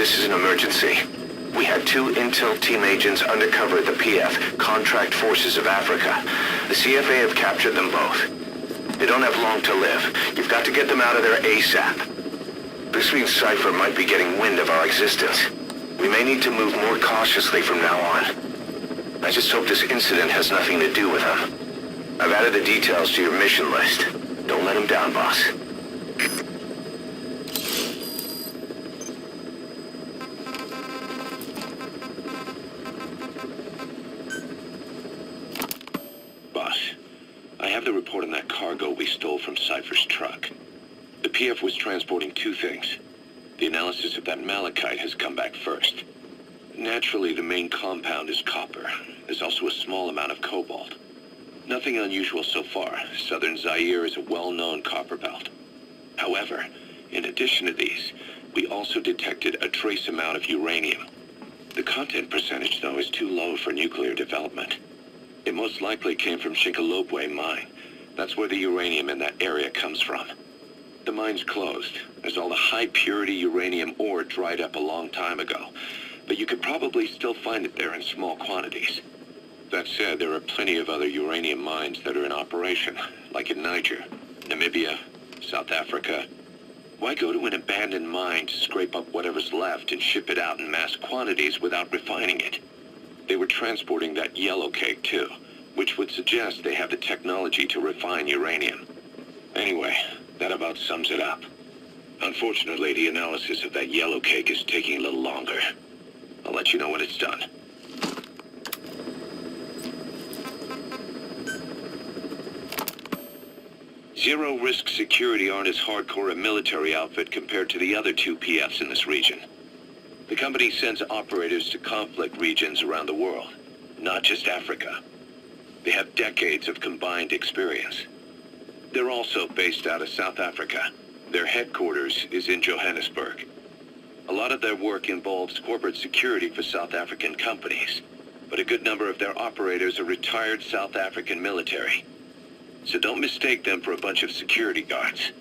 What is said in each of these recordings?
this is an emergency. We had two intel team agents undercover at the PF, Contract Forces of Africa. The CFA have captured them both. They don't have long to live. You've got to get them out of there ASAP. This means Cypher might be getting wind of our existence. We may need to move more cautiously from now on. I just hope this incident has nothing to do with them. I've added the details to your mission list. Don't let them down, boss. I have the report on that cargo we stole from Cypher's truck. The PF was transporting two things. The analysis of that malachite has come back first. Naturally, the main compound is copper. There's also a small amount of cobalt. Nothing unusual so far. Southern Zaire is a well-known copper belt. However, in addition to these, we also detected a trace amount of uranium. The content percentage, though, is too low for nuclear development. It most likely came from Shinkalobwe mine. That's where the uranium in that area comes from. The mine's closed, as all the high-purity uranium ore dried up a long time ago. But you could probably still find it there in small quantities. That said, there are plenty of other uranium mines that are in operation, like in Niger, Namibia, South Africa. Why go to an abandoned mine to scrape up whatever's left and ship it out in mass quantities without refining it? They were transporting that yellow cake too, which would suggest they have the technology to refine uranium. Anyway, that about sums it up. Unfortunately, the analysis of that yellow cake is taking a little longer. I'll let you know when it's done. Zero Risk Security aren't as hardcore a military outfit compared to the other two PFs in this region. The company sends operators to conflict regions around the world, not just Africa. They have decades of combined experience. They're also based out of South Africa. Their headquarters is in Johannesburg. A lot of their work involves corporate security for South African companies, but a good number of their operators are retired South African military. So don't mistake them for a bunch of security guards.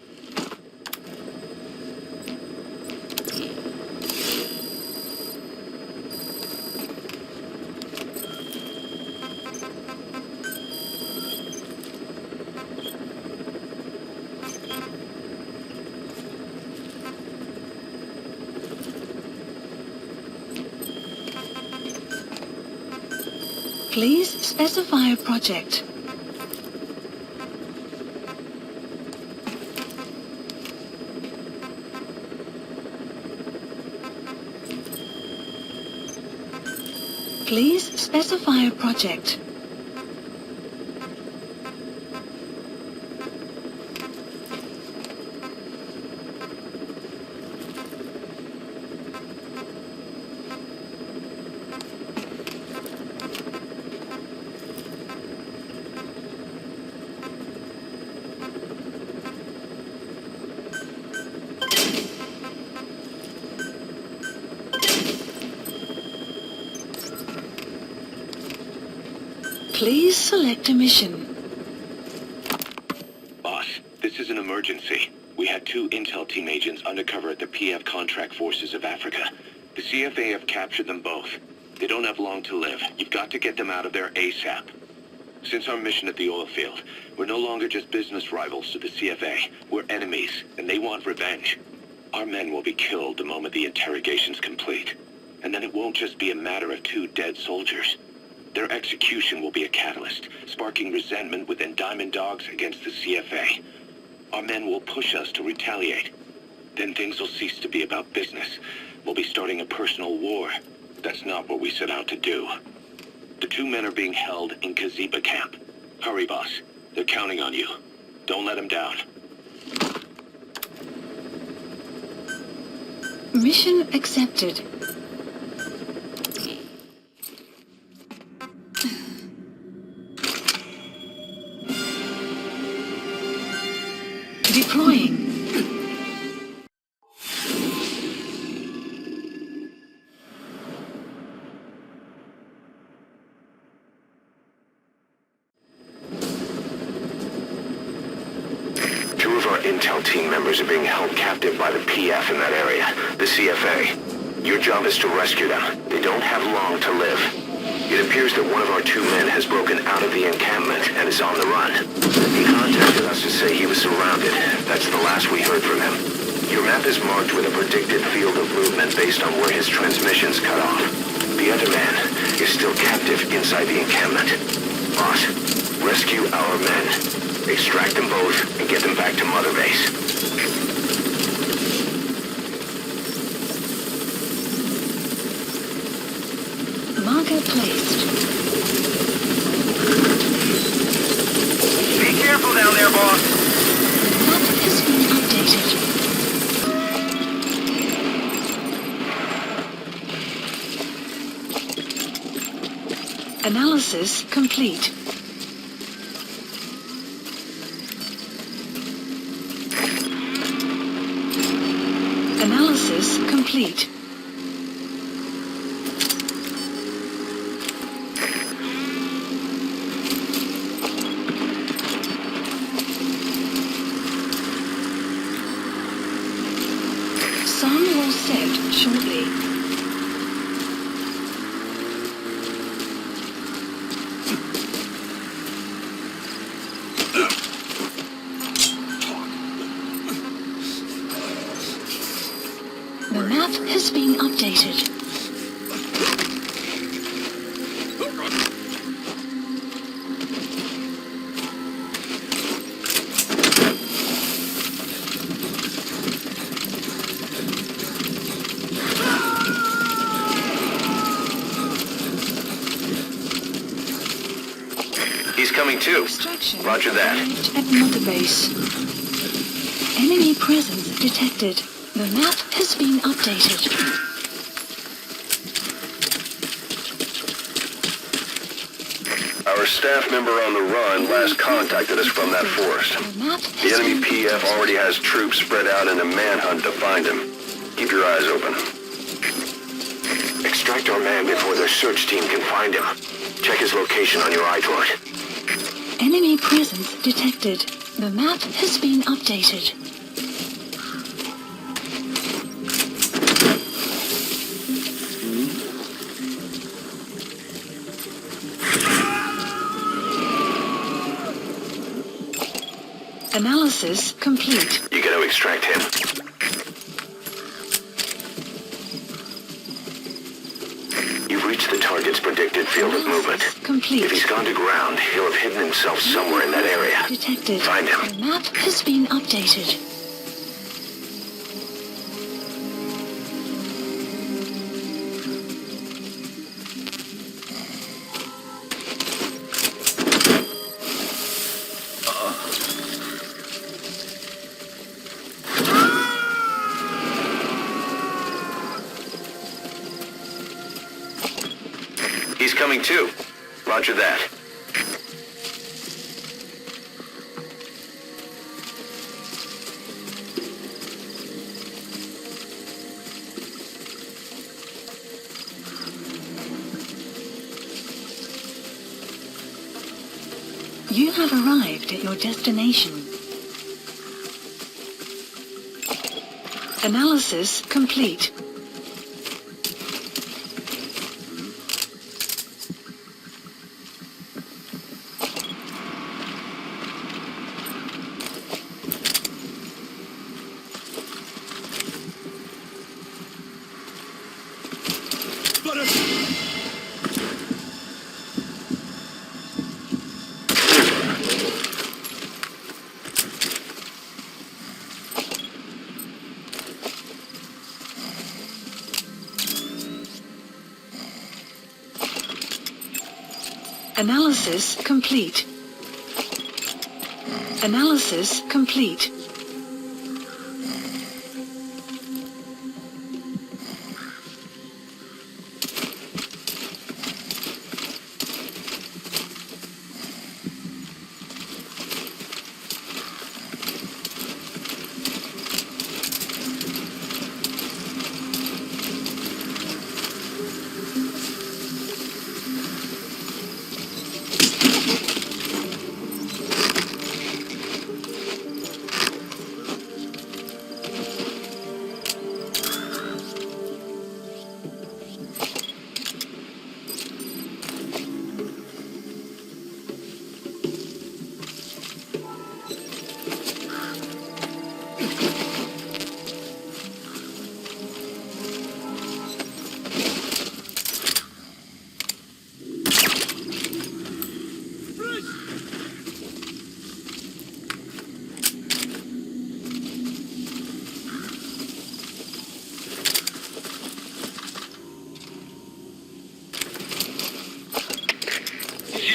Please specify a project. Please specify a project. Please select a mission. Boss, this is an emergency. We had two intel team agents undercover at the PF Contract Forces of Africa. The CFA have captured them both. They don't have long to live. You've got to get them out of there ASAP. Since our mission at the oil field, we're no longer just business rivals to the CFA. We're enemies, and they want revenge. Our men will be killed the moment the interrogation's complete. And then it won't just be a matter of two dead soldiers. Their execution will be a catalyst, sparking resentment within Diamond Dogs against the CFA. Our men will push us to retaliate. Then things will cease to be about business. We'll be starting a personal war. That's not what we set out to do. The two men are being held in Kaziba camp. Hurry, boss. They're counting on you. Don't let them down. Mission accepted. Deploying. Two of our intel team members are being held captive by the PF in that area, the CFA. Your job is to rescue them. They don't have long to live. It appears that one of our 2 men has broken out of the encampment and is on the run. He contacted us to say he was surrounded. That's the last we heard from him. Your map is marked with a predicted field of movement based on where his transmissions cut off. The other man is still captive inside the encampment. Boss, rescue our men. Extract them both and get them back to Mother Base. Marker placed. Be careful down there, boss. Map has been updated. Analysis complete. Analysis complete. Sun will set shortly. The map has been updated. He's coming too. Extraction Roger that. arrived at Mother Base. Enemy presence detected. The map has been updated. Our staff member on the run last contacted us from that forest. The map The has enemy been PF already has troops spread out in a manhunt to find him. Keep your eyes open. Extract our man before their search team can find him. Check his location on your iDroid. Enemy presence detected. The map has been updated. Analysis complete. You gotta extract him. You've reached the target's predicted field of movement. Analysis complete. If he's gone to ground, he'll have hidden himself somewhere in that area. Detected. Find him. The map has been updated. He's coming too. Roger that. You have arrived at your destination. Analysis complete. Analysis complete. Analysis complete.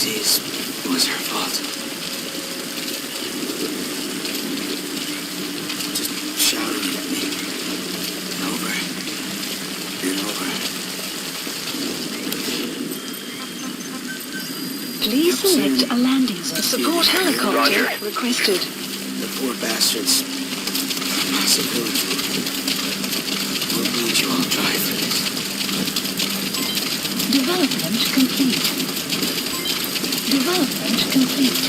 disease was her fault. Just shouting at me. Over and over. Please select a landing zone. Support helicopter Roger. requested. The poor bastards. Possibility. We'll need you all dry for this. Development complete. Development complete.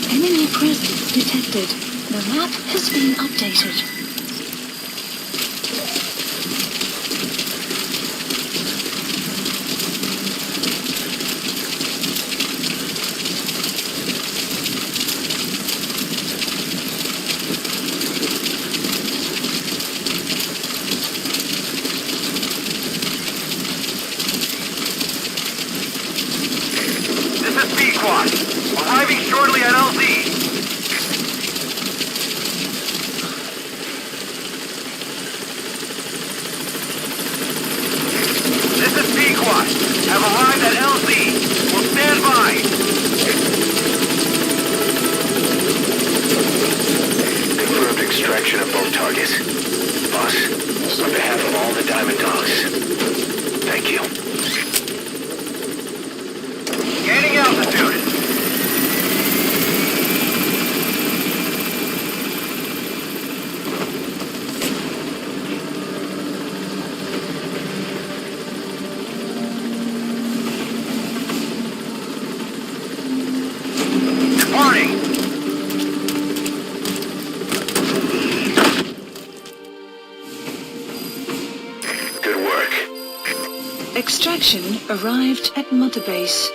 Enemy presence detected. The map has been updated. This is B-Quad. Arriving shortly at LZ. This is B-Quad. Have arrived at LZ. Will stand by. Confirmed extraction of both targets. Boss, on behalf of all the Diamond Dogs, thank you. Gaining altitude. Departing. Good work. Extraction arrived at Mother Base.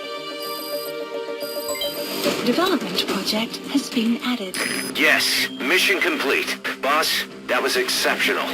Development project has been added. Yes, mission complete. Boss, that was exceptional.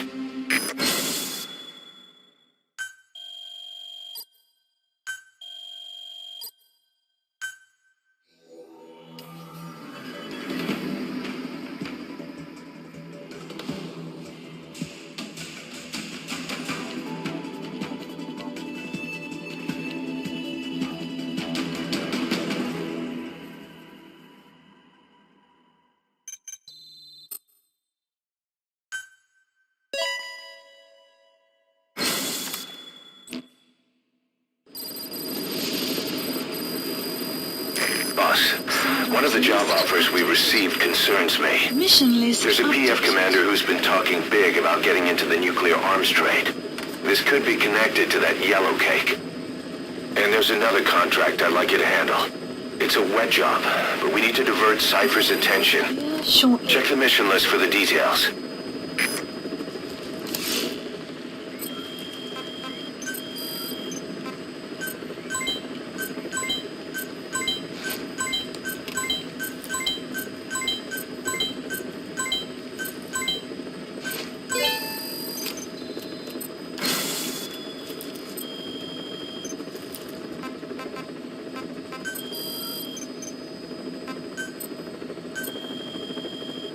Boss, one of the job offers we received concerns me. Mission list There's a PF updated. commander who's been talking big about getting into the nuclear arms trade. This could be connected to that yellow cake. And there's another contract I'd like you to handle. It's a wet job, but we need to divert Cypher's attention. Shortly. Check the mission list for the details.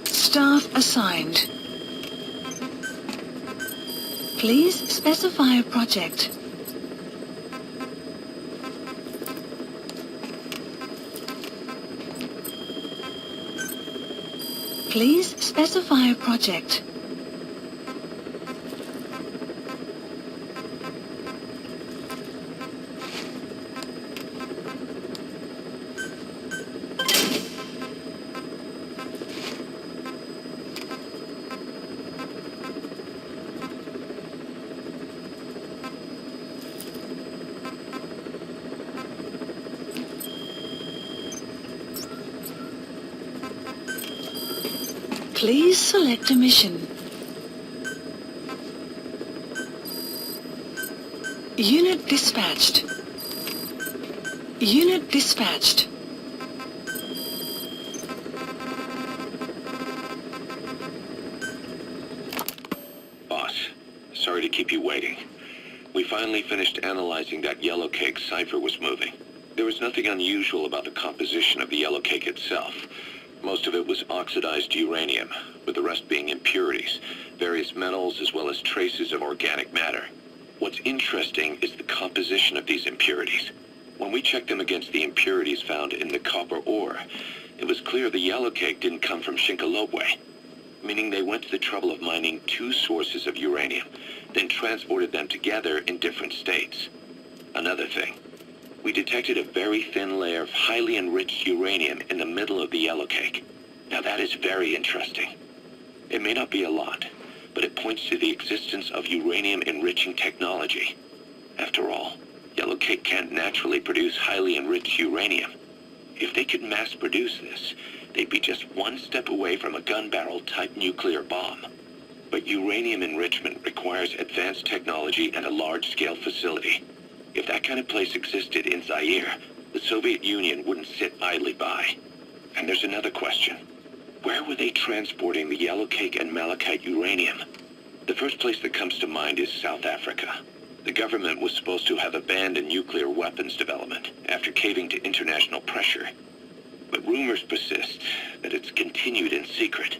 Staff assigned. Please specify a project. Please specify a project. Please select a mission. Unit dispatched. Unit dispatched. Boss, sorry to keep you waiting. We finally finished analyzing that yellow cake Cypher was moving. There was nothing unusual about the composition of the yellow cake itself. Most of it was oxidized uranium, with the rest being impurities, various metals as well as traces of organic matter. What's interesting is the composition of these impurities. When we checked them against the impurities found in the copper ore, it was clear the yellow cake didn't come from Shinkolobwe, meaning they went to the trouble of mining two sources of uranium, then transported them together in different states. Another thing, we detected a very thin layer of highly enriched uranium in the middle of the yellow cake. Now that is very interesting. It may not be a lot, but it points to the existence of uranium-enriching technology. After all, yellow cake can't naturally produce highly enriched uranium. If they could mass produce this, they'd be just one step away from a gun barrel type nuclear bomb. But uranium enrichment requires advanced technology and a large-scale facility. If that kind of place existed in Zaire, the Soviet Union wouldn't sit idly by. And there's another question. Where were they transporting the yellow cake and malachite uranium? The first place that comes to mind is South Africa. The government was supposed to have abandoned nuclear weapons development after caving to international pressure. But rumors persist that it's continued in secret.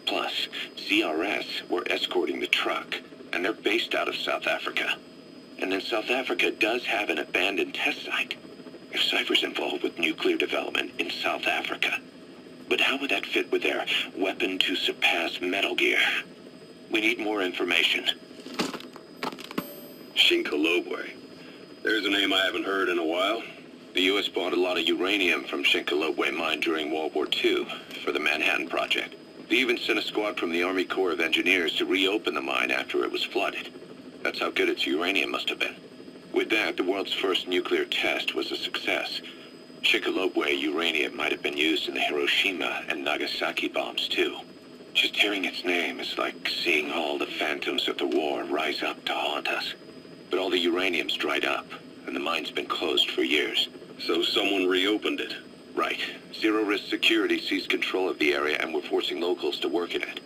Plus, CRS were escorting the truck, and they're based out of South Africa. And then South Africa does have an abandoned test site. If Cypher's involved with nuclear development in South Africa. But how would that fit with their weapon to surpass Metal Gear? We need more information. Shinkolobwe. There's a name I haven't heard in a while. The U.S. bought a lot of uranium from Shinkolobwe mine during World War II for the Manhattan Project. They even sent a squad from the Army Corps of Engineers to reopen the mine after it was flooded. That's how good its uranium must have been. With that, the world's first nuclear test was a success. Shinkolobwe uranium might have been used in the Hiroshima and Nagasaki bombs too. Just hearing its name is like seeing all the phantoms of the war rise up to haunt us. But all the uranium's dried up, and the mine's been closed for years. So someone reopened it. Right. Zero-risk security seized control of the area and were forcing locals to work in it.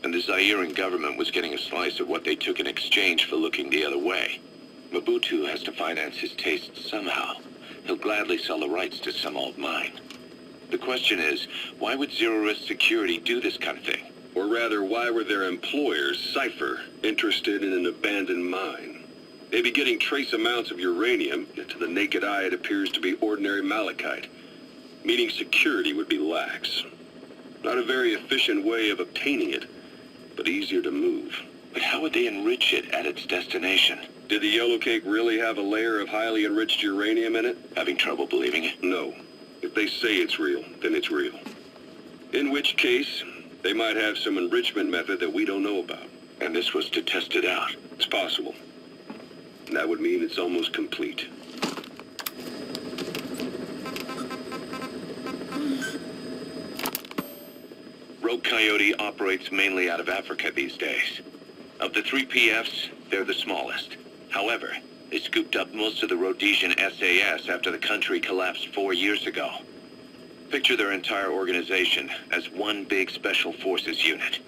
And the Zairean government was getting a slice of what they took in exchange for looking the other way. Mobutu has to finance his tastes somehow. He'll gladly sell the rights to some old mine. The question is, why would zero-risk security do this kind of thing? Or rather, why were their employers, Cypher, interested in an abandoned mine? They'd be getting trace amounts of uranium, yet to the naked eye it appears to be ordinary malachite, meaning security would be lax. Not a very efficient way of obtaining it, but easier to move. But how would they enrich it at its destination? Did the yellow cake really have a layer of highly enriched uranium in it? Having trouble believing it? No. If they say it's real, then it's real. In which case, they might have some enrichment method that we don't know about. And this was to test it out. It's possible. And that would mean it's almost complete. Rogue Coyote operates mainly out of Africa these days. Of the three PFs, they're the smallest. However, they scooped up most of the Rhodesian SAS after the country collapsed 4 years ago. Picture their entire organization as one big special forces unit.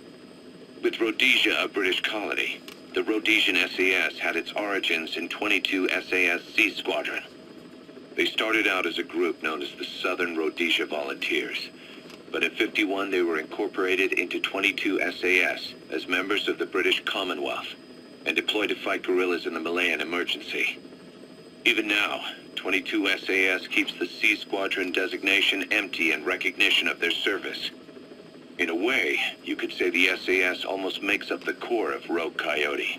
With Rhodesia a British colony, the Rhodesian SAS had its origins in 22 SAS Sea Squadron. They started out as a group known as the Southern Rhodesia Volunteers. But in '51 they were incorporated into 22 SAS as members of the British Commonwealth and deployed to fight guerrillas in the Malayan emergency. Even now, 22 SAS keeps the Sea Squadron designation empty in recognition of their service. In a way, you could say the SAS almost makes up the core of Rogue Coyote.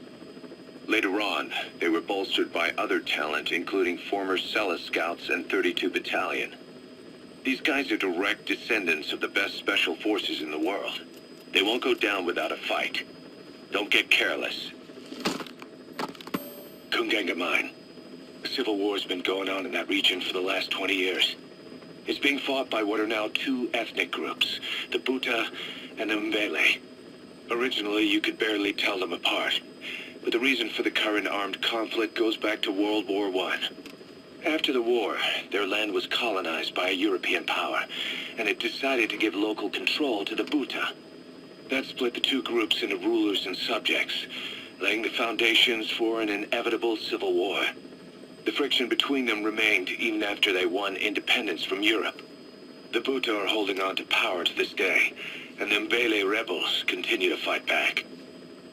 Later on, they were bolstered by other talent, including former Cella Scouts and 32 Battalion. These guys are direct descendants of the best special forces in the world. They won't go down without a fight. Don't get careless. Kunganga Mine. A civil war's been going on in that region for the last 20 years. It's being fought by what are now two ethnic groups, the Buta and the Mbele. Originally, you could barely tell them apart, but the reason for the current armed conflict goes back to World War I. After the war, their land was colonized by a European power, and it decided to give local control to the Buta. That split the two groups into rulers and subjects, laying the foundations for an inevitable civil war. The friction between them remained even after they won independence from Europe. The Buta are holding on to power to this day, and the Mbele rebels continue to fight back.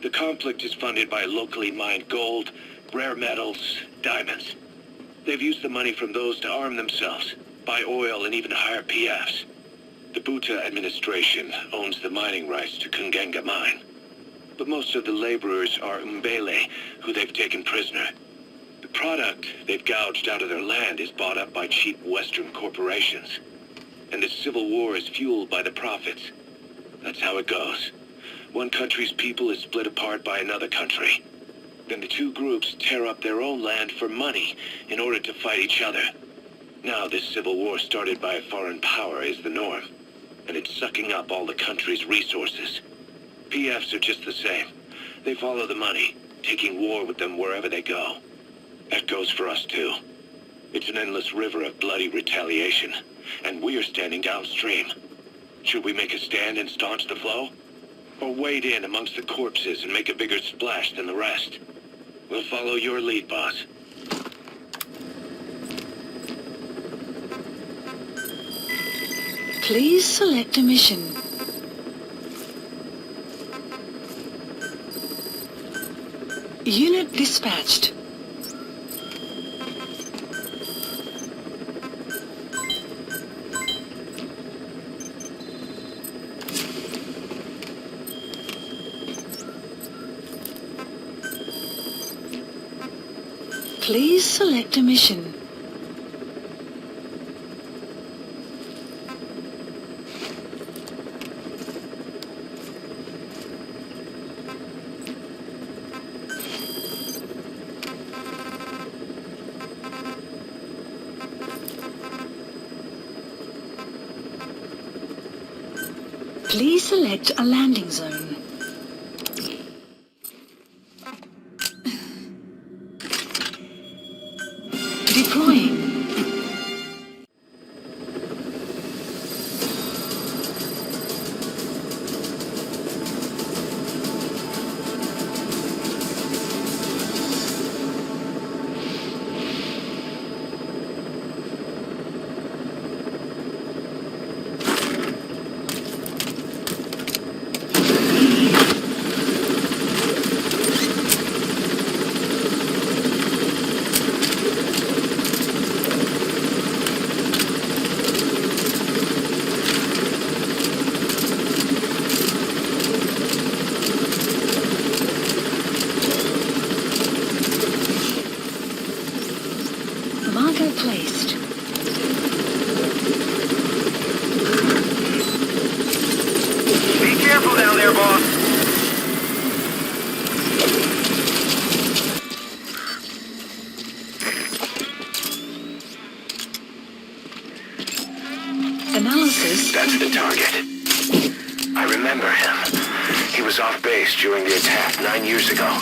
The conflict is funded by locally mined gold, rare metals, diamonds. They've used the money from those to arm themselves, buy oil, and even hire PFs. The Buta administration owns the mining rights to Kungenga mine. But most of the laborers are Mbele, who they've taken prisoner. The product they've gouged out of their land is bought up by cheap Western corporations. And the civil war is fueled by the profits. That's how it goes. One country's people is split apart by another country. Then the two groups tear up their own land for money in order to fight each other. Now this civil war started by a foreign power is the norm, and it's sucking up all the country's resources. PFs are just the same. They follow the money, taking war with them wherever they go. That goes for us too. It's an endless river of bloody retaliation, and we're standing downstream. Should we make a stand and staunch the flow? Or wade in amongst the corpses and make a bigger splash than the rest? We'll follow your lead, boss. Please select a mission. Unit dispatched. Please select a mission. Please select a landing zone. Deploying. Marker placed. Be careful down there, boss. Analysis. That's the target. I remember him. He was off base during the attack 9 years ago.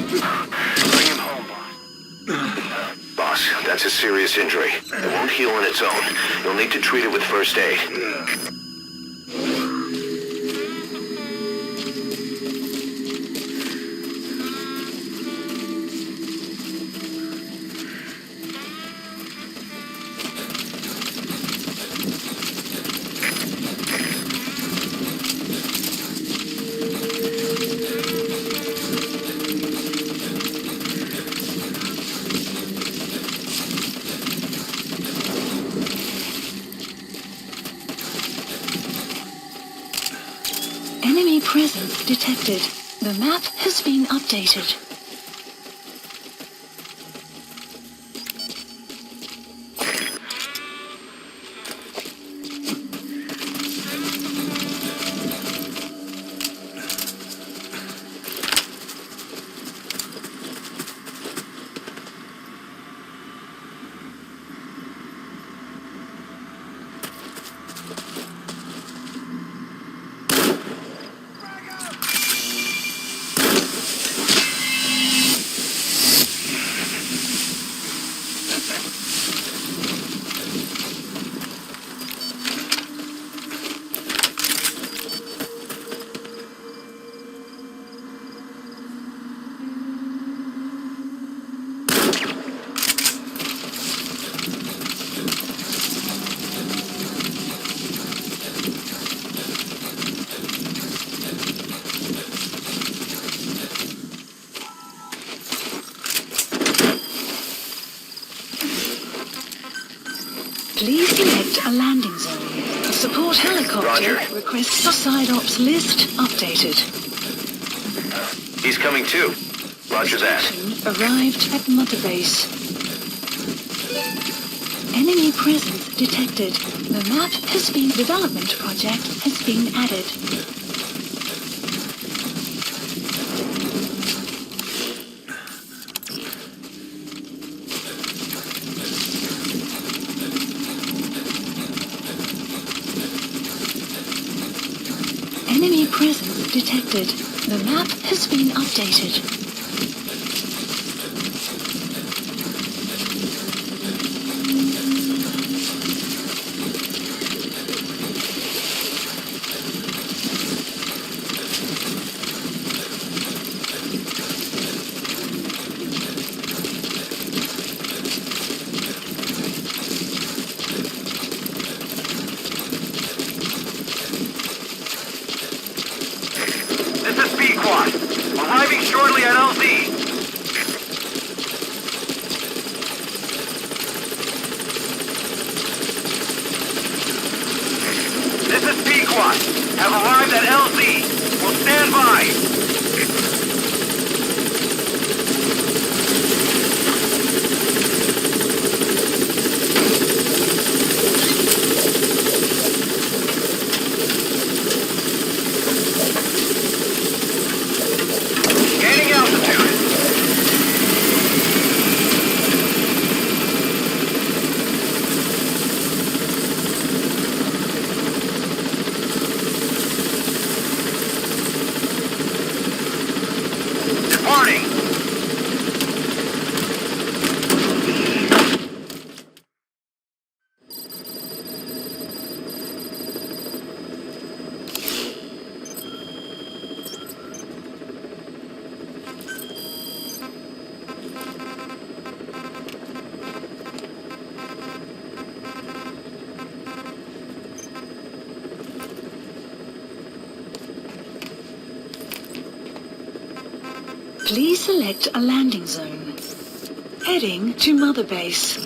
Bring him home, boss. Boss, that's a serious injury. It won't heal on its own. You'll need to treat it with first aid. Enemy presence detected. The map has been updated. Please select a landing zone. A support helicopter Roger. requests a side ops list updated. He's coming too. Roger that. Arrived at Mother Base. Enemy presence detected. The map has been development project has been added. Enemy presence detected. The map has been updated. This is Pequod. Arriving shortly at LZ. This is Pequod. Have arrived at LZ. Will stand by. Gaining altitude. Departing. Please select a landing zone. Heading to Mother Base.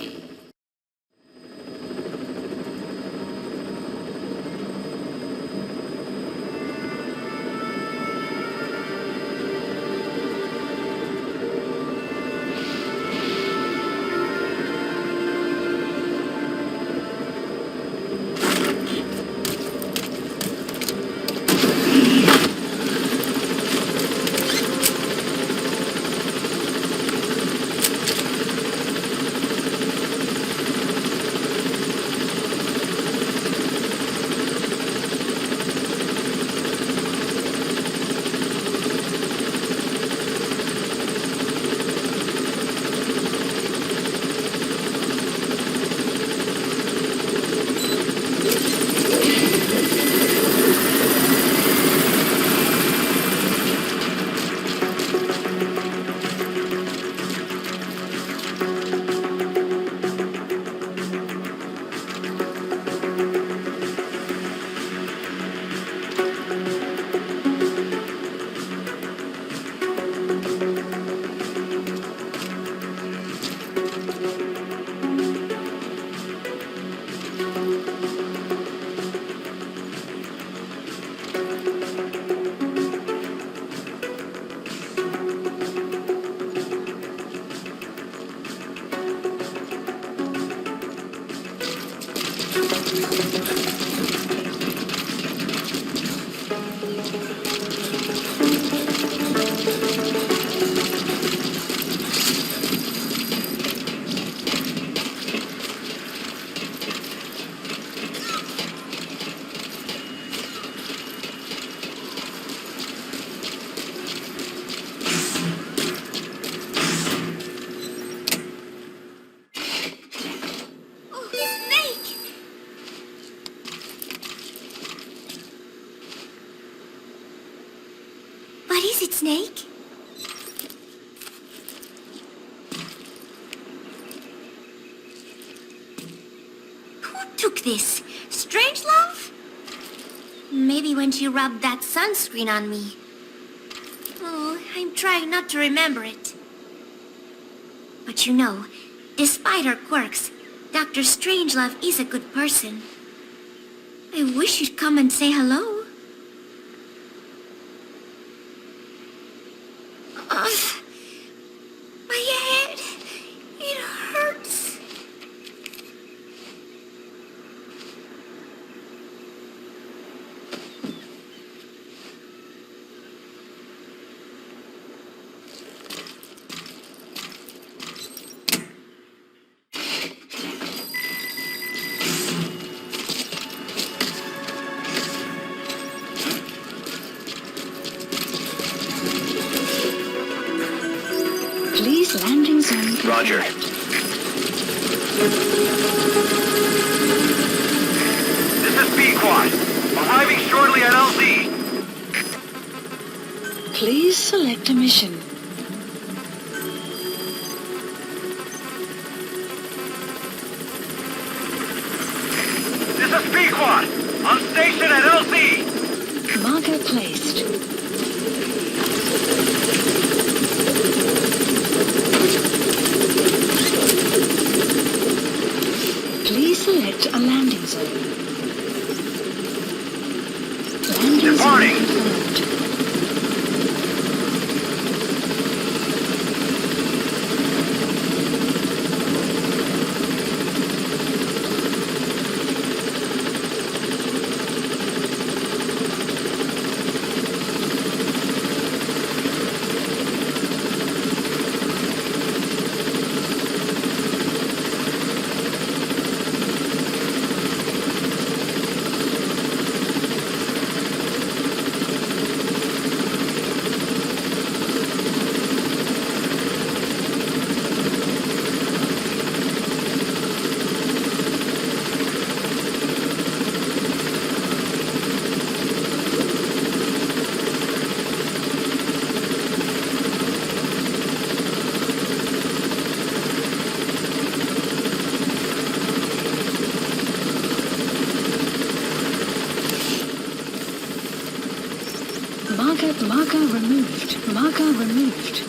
What is it, Snake? Who took this? Strangelove? Maybe when she rubbed that sunscreen on me. Oh, I'm trying not to remember it. But you know, despite her quirks, Dr. Strangelove is a good person. I wish you'd come and say hello. Ugh. My head. It hurts. Please landing zone. Roger. This is B-Quad. Arriving shortly at LZ. Please select a mission. This is B-Quad. On station at LZ. Marker placed. Please select a landing zone. Landing Departing. zone confirmed. Marker removed. Marker removed.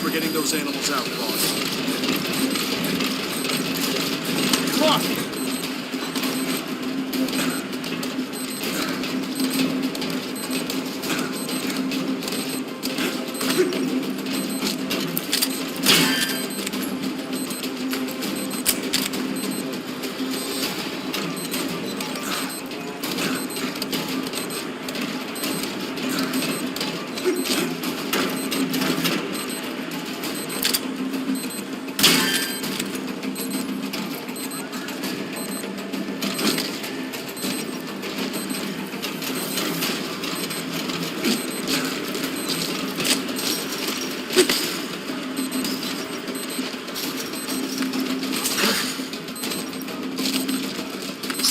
We're getting those animals out, boss. Come on!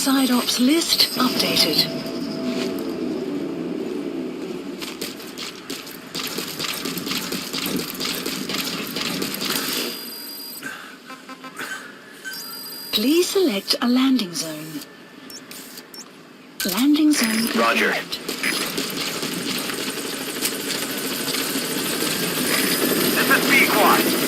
Side ops list updated. Please select a landing zone. Landing zone Roger. confirmed. This is Pequod.